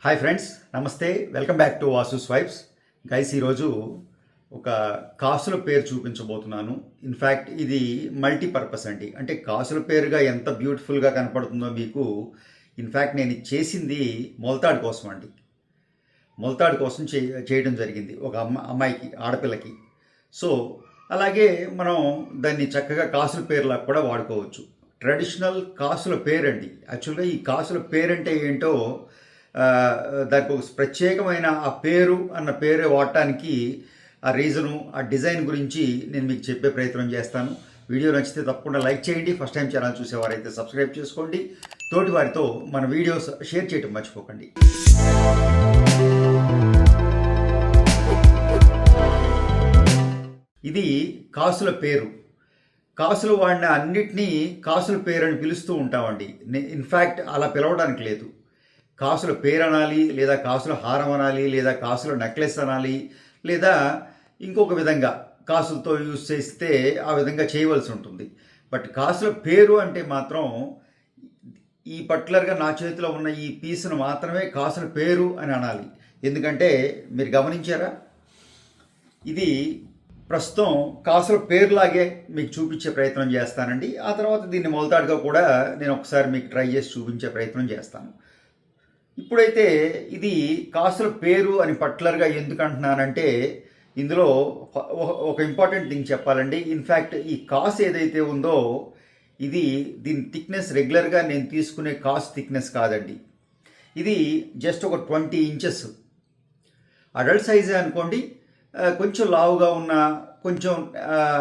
Hi friends, నమస్తే. Welcome back to Vasu swipes. Guys, ఈరోజు ఒక కాసుల పేరు చూపించబోతున్నాను. ఇన్ఫ్యాక్ట్ ఇది మల్టీపర్పస్ అండి. అంటే కాసుల పేరుగా ఎంత బ్యూటిఫుల్గా కనపడుతుందో మీకు. ఇన్ఫ్యాక్ట్ నేను ఇది చేసింది మొలతాడు కోసం అండి. మొలతాడు కోసం చేయడం జరిగింది ఒక అమ్మాయికి, ఆడపిల్లకి. సో అలాగే మనం దాన్ని చక్కగా కాసుల పేరులా కూడా వాడుకోవచ్చు. ట్రెడిషనల్ కాసుల పేరండి. యాక్చువల్గా ఈ కాసుల పేరంటే ఏంటో దానికి ఒక ప్రత్యేకమైన ఆ పేరు అన్న పేరే వాడటానికి ఆ రీజను, ఆ డిజైన్ గురించి నేను మీకు చెప్పే ప్రయత్నం చేస్తాను. వీడియో నచ్చితే తప్పకుండా లైక్ చేయండి. ఫస్ట్ టైం ఛానల్ చూసేవారైతే సబ్స్క్రైబ్ చేసుకోండి. తోటి వారితో మన వీడియోస్ షేర్ చేయడం మర్చిపోకండి. ఇది కాసుల పేరు. కాసులు వాడిన అన్నిటినీ కాసుల పేరు అని పిలుస్తూ ఉంటామండి. ఇన్ఫ్యాక్ట్ అలా పిలవడానికి లేదు. కాసుల పేరు అనాలి, లేదా కాసుల హారం అనాలి, లేదా కాసుల నెక్లెస్ అనాలి, లేదా ఇంకొక విధంగా కాసులతో యూజ్ చేస్తే ఆ విధంగా చేయవలసి ఉంటుంది. బట్ కాసుల పేరు అంటే మాత్రం ఈ పర్టికులర్గా నా చేతిలో ఉన్న ఈ పీస్ను మాత్రమే కాసుల పేరు అని అనాలి. ఎందుకంటే మీరు గమనించారా, ఇది ప్రస్తుతం కాసుల పేరులాగే మీకు చూపించే ప్రయత్నం చేస్తానండి. ఆ తర్వాత దీన్ని మొలతాడుగా కూడా నేను ఒకసారి మీకు ట్రై చేసి చూపించే ప్రయత్నం చేస్తాను. ఇప్పుడైతే ఇది కాసుల పేరు అని పర్టికులర్గా ఎందుకు అంటున్నానంటే, ఇందులో ఒక ఇంపార్టెంట్ థింగ్ చెప్పాలండి. ఇన్ఫ్యాక్ట్ ఈ కాసు ఏదైతే ఉందో ఇది దీని థిక్నెస్ రెగ్యులర్గా నేను తీసుకునే కాసు థిక్నెస్ కాదండి. ఇది జస్ట్ ఒక 20 ఇంచెస్ అడల్ట్ సైజే అనుకోండి. కొంచెం లావుగా ఉన్న, కొంచెం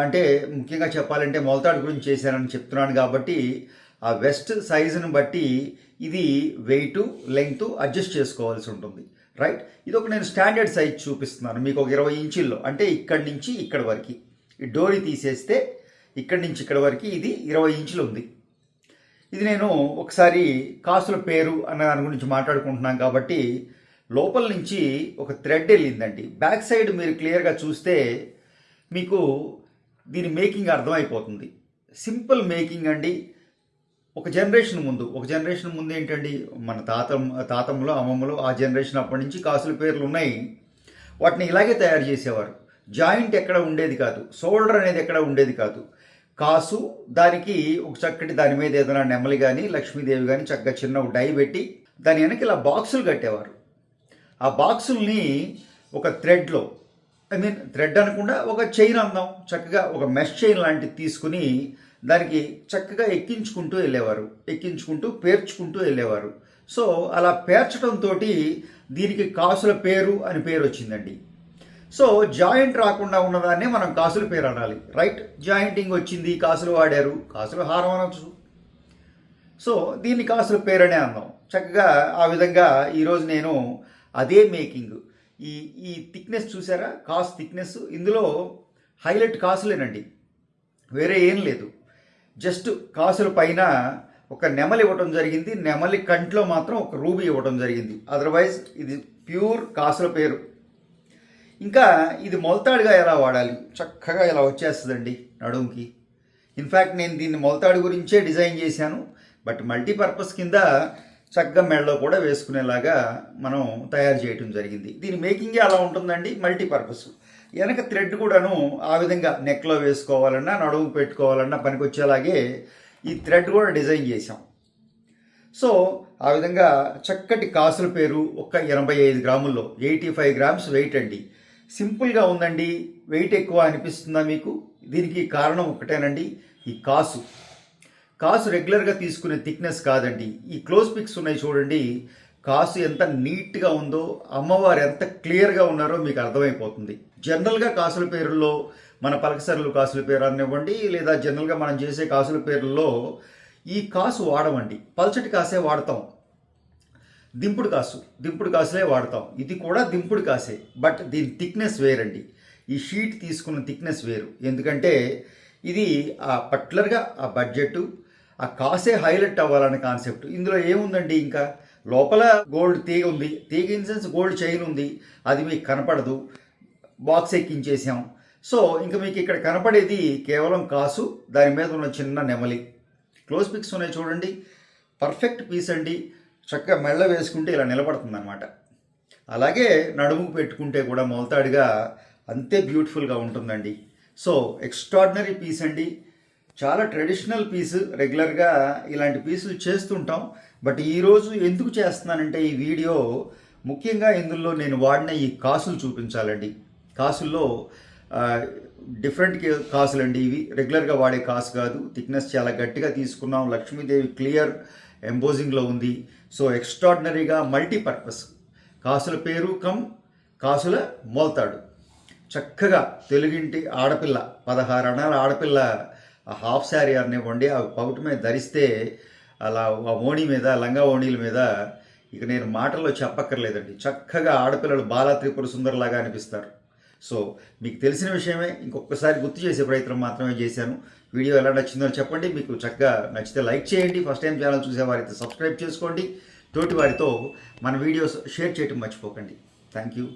అంటే ముఖ్యంగా చెప్పాలంటే మొలతాడు గురించి చేశానని చెప్తున్నాను కాబట్టి ఆ వెస్ట్ సైజుని బట్టి ఇది వెయిట్, లెంగ్త్ అడ్జస్ట్ చేసుకోవాల్సి ఉంటుంది. రైట్, ఇది ఒక నేను స్టాండర్డ్ సైజ్ చూపిస్తున్నాను మీకు. ఒక 20 ఇంచుల్లో, అంటే ఇక్కడి నుంచి ఇక్కడి వరకు ఈ డోరీ తీసేస్తే ఇక్కడి నుంచి ఇక్కడి వరకు ఇది 20 ఇంచులు ఉంది. ఇది నేను ఒకసారి కాసుల పేరు అన్న దాని గురించి మాట్లాడుకుంటున్నాం కాబట్టి లోపల నుంచి ఒక థ్రెడ్ వెళ్ళిందండి. బ్యాక్ సైడ్ మీరు క్లియర్గా చూస్తే మీకు దీని మేకింగ్ అర్థమైపోతుంది. సింపుల్ మేకింగ్ అండి. ఒక జనరేషన్ ముందు ఏంటండి, మన తాతమ్మలో అమ్మమ్మలో ఆ జనరేషన్ అప్పటి నుంచి కాసుల పేర్లు ఉన్నాయి. వాటిని ఇలాగే తయారు చేసేవారు. జాయింట్ ఎక్కడ ఉండేది కాదు, షోల్డర్ అనేది ఎక్కడ ఉండేది కాదు. కాసు, దానికి ఒక చక్కటి దాని మీద ఏదైనా నెమలి కానీ లక్ష్మీదేవి కానీ చక్కగా చిన్న డై పెట్టి దాని వెనక ఇలా బాక్సులు కట్టేవారు. ఆ బాక్సుల్ని ఒక థ్రెడ్లో, థ్రెడ్ అనకుండా ఒక చైన్ అందాం, చక్కగా ఒక మెష్ చైన్ లాంటిది తీసుకుని దానికి చక్కగా ఎక్కించుకుంటూ పేర్చుకుంటూ వెళ్ళేవారు. సో అలా పేర్చడంతో దీనికి కాసుల పేరు అని పేరు వచ్చిందండి. సో జాయింట్ రాకుండా ఉన్నదాన్నే మనం కాసుల పేరు అనాలి. రైట్, జాయింటింగ్ వచ్చింది, కాసులు వాడారు, కాసుల హారం అనొచ్చు. సో దీన్ని కాసుల పేరనే అన్నాం. చక్కగా ఆ విధంగా ఈరోజు నేను అదే మేకింగ్, ఈ థిక్నెస్ చూసారా, కాసు థిక్నెస్. ఇందులో హైలైట్ కాసులేనండి, వేరే ఏం లేదు. జస్ట్ కాసుల పైన ఒక నెమలి ఇవ్వటం జరిగింది, నెమలి కంట్లో మాత్రం ఒక రూబీ ఇవ్వటం జరిగింది. అదర్వైజ్ ఇది ప్యూర్ కాసుల పేరు. ఇంకా ఇది మొలతాడుగా ఎలా వాడాలి, చక్కగా ఇలా వచ్చేస్తుందండి నడుముకి. ఇన్ఫ్యాక్ట్ నేను దీన్ని మొలతాడు గురించే డిజైన్ చేశాను. బట్ మల్టీపర్పస్ కింద చక్కగా మెడలో కూడా వేసుకునేలాగా మనం తయారు చేయటం జరిగింది. దీని మేకింగే అలా ఉంటుందండి, మల్టీపర్పస్. వెనక థ్రెడ్ కూడాను ఆ విధంగా నెక్లో వేసుకోవాలన్నా, నడుము పెట్టుకోవాలన్నా పనికొచ్చేలాగే ఈ థ్రెడ్ కూడా డిజైన్ చేసాం. సో ఆ విధంగా చక్కటి కాసుల పేరు ఒక 85 గ్రాముల్లో, 85 గ్రామ్స్ వెయిట్ అండి. సింపుల్గా ఉందండి. వెయిట్ ఎక్కువ అనిపిస్తుందా మీకు? దీనికి కారణం ఒకటేనండి, ఈ కాసు రెగ్యులర్గా తీసుకునే థిక్నెస్ కాదండి. ఈ క్లోజ్ పిక్స్ ఉన్నాయి చూడండి, కాసు ఎంత నీట్గా ఉందో, అమ్మవారు ఎంత క్లియర్గా ఉన్నారో మీకు అర్థమైపోతుంది. జనరల్గా కాసుల పేరుల్లో మన పలకసరులు కాసుల పేరు అనివ్వండి, లేదా జనరల్గా మనం చేసే కాసుల పేర్లలో ఈ కాసు వాడమండి. పల్చటి కాసే వాడతాం. దింపుడు కాసులే వాడతాం. ఇది కూడా దింపుడు కాసే, బట్ దీని థిక్నెస్ వేరండి. ఈ షీట్ తీసుకున్న థిక్నెస్ వేరు. ఎందుకంటే ఇది ఆ పర్టికులర్గా ఆ బడ్జెట్, ఆ కాసే హైలైట్ అవ్వాలనే కాన్సెప్ట్. ఇందులో ఏముందండి, ఇంకా లోపల గోల్డ్ తీగ ఉంది, తీగ ఇన్ సెన్స్ గోల్డ్ చైన్ ఉంది, అది మీకు కనపడదు. బాక్స్ ఎక్కించేసాం. సో ఇంకా మీకు ఇక్కడ కనపడేది కేవలం కాసు, దాని మీద ఉన్న చిన్న నెమలి. క్లోజ్ పిక్స్ ఉన్నాయి చూడండి, పర్ఫెక్ట్ పీస్ అండి. చక్కగా మెళ్ళ వేసుకుంటే ఇలా నిలబడుతుంది అనమాట. అలాగే నడుముకు పెట్టుకుంటే కూడా మొలతాడుగా అంతే బ్యూటిఫుల్గా ఉంటుందండి. సో ఎక్స్ట్రాడినరీ పీస్ అండి, చాలా ట్రెడిషనల్ పీస్. రెగ్యులర్గా ఇలాంటి పీసులు చేస్తుంటాం, బట్ ఈరోజు ఎందుకు చేస్తున్నానంటే ఈ వీడియో ముఖ్యంగా ఇందులో నేను వాడిన ఈ కాసులు చూపించాలండి. కాసుల్లో డిఫరెంట్ కాసులండి ఇవి, రెగ్యులర్గా వాడే కాసు కాదు. థిక్నెస్ చాలా గట్టిగా తీసుకున్నాం. లక్ష్మీదేవి క్లియర్ ఎంబోజింగ్లో ఉంది. సో ఎక్స్ట్రాడినరీగా మల్టీపర్పస్ కాసుల పేరు కాసుల మోల్తాడు. చక్కగా తెలుగింటి ఆడపిల్ల 16 అణాల ఆడపిల్ల హాఫ్ శారీ అనివ్వండి, ఆ పౌటు మీద ధరిస్తే అలా ఆ ఓణి మీద, లంగా ఓణీల మీద ఇక నేను మాటల్లో చెప్పక్కర్లేదండి. చక్కగా ఆడపిల్లలు బాలా త్రిపుర సుందరలాగా అనిపిస్తారు. సో మీకు తెలిసిన విషయమే, ఇంకొకసారి గుర్తు చేసే ప్రయత్నం మాత్రమే చేశాను. వీడియో ఎలా నచ్చిందో చెప్పండి. మీకు చక్కగా నచ్చితే లైక్ చేయండి. ఫస్ట్ టైం ఛానల్ చూసే వారైతే సబ్స్క్రైబ్ చేసుకోండి. తోటి వారితో మన వీడియోస్ షేర్ చేయటం మర్చిపోకండి. Thank you.